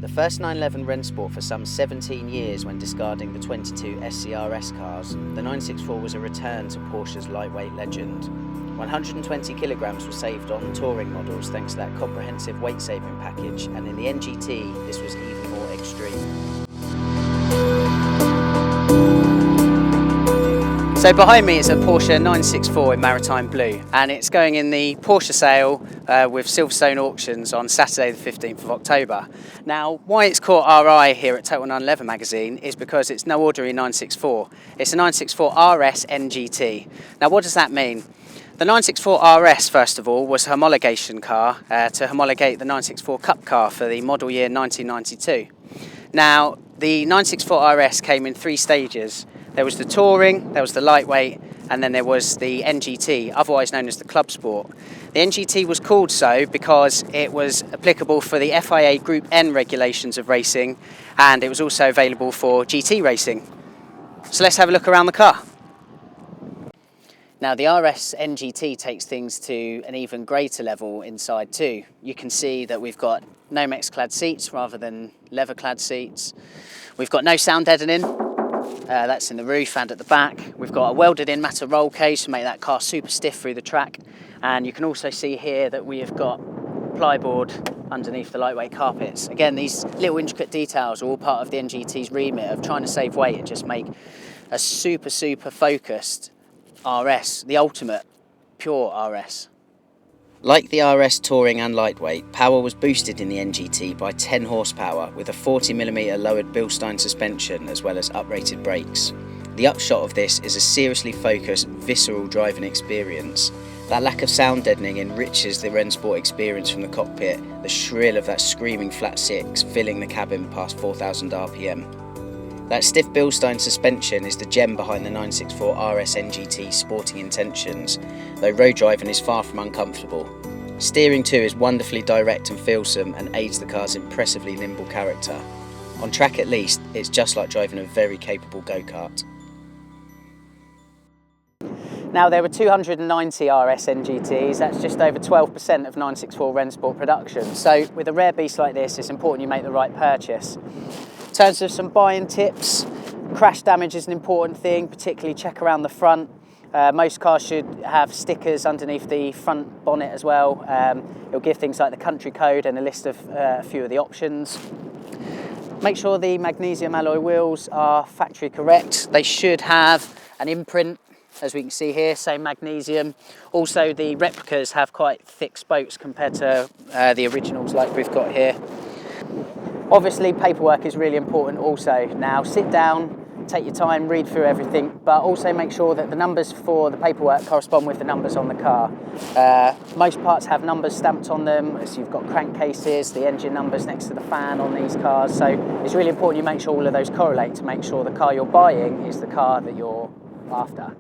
The first 911 Rennsport for some 17 years when discarding the 22 SCRS cars, the 964 was a return to Porsche's lightweight legend. 120 kilograms were saved on touring models thanks to that comprehensive weight saving package, and in the NGT this was even more extreme. So behind me is a Porsche 964 in maritime blue, and it's going in the Porsche Sale with Silverstone Auctions on Saturday the 15th of October. Now, why it's caught our eye here at Total 911 magazine is because it's no ordinary 964. It's a 964 RS NGT. Now, what does that mean? The 964 RS, first of all, was a homologation car to homologate the 964 Cup car for the model year 1992. Now, the 964 RS came in three stages. There was the Touring, there was the Lightweight, and then there was the NGT, otherwise known as the Club Sport. The NGT was called so because it was applicable for the FIA Group N regulations of racing, and it was also available for GT racing. So let's have a look around the car. Now, the RS NGT takes things to an even greater level inside too. You can see that we've got Nomex clad seats rather than leather clad seats. We've got no sound deadening. That's in the roof and at the back. We've got a welded in matte roll cage to make that car super stiff through the track. And you can also see here that we have got plyboard underneath the lightweight carpets. Again, these little intricate details are all part of the NGT's remit of trying to save weight and just make a super focused RS, the ultimate pure RS. Like the RS Touring and Lightweight, power was boosted in the NGT by 10 horsepower with a 40mm lowered Bilstein suspension as well as uprated brakes. The upshot of this is a seriously focused, visceral driving experience. That lack of sound deadening enriches the Rennsport experience from the cockpit, the shrill of that screaming flat six filling the cabin past 4,000 RPM. That stiff Bilstein suspension is the gem behind the 964 RS NGT sporting intentions, though road driving is far from uncomfortable. Steering too is wonderfully direct and feelsome and aids the car's impressively nimble character. On track at least, it's just like driving a very capable go-kart. Now, there were 290 RS NGTs, that's just over 12% of 964 Rennsport production, so with a rare beast like this it's important you make the right purchase. In terms of some buying tips, crash damage is an important thing, particularly check around the front. Most cars should have stickers underneath the front bonnet as well. It'll give things like the country code and a list of a few of the options. Make sure the magnesium alloy wheels are factory correct. They should have an imprint, as we can see here, same magnesium. Also, the replicas have quite thick spokes compared to the originals like we've got here. Obviously, paperwork is really important also. Now, sit down, take your time, read through everything, but also make sure that the numbers for the paperwork correspond with the numbers on the car. Most parts have numbers stamped on them, so you've got crankcases, the engine numbers next to the fan on these cars, so it's really important you make sure all of those correlate to make sure the car you're buying is the car that you're after.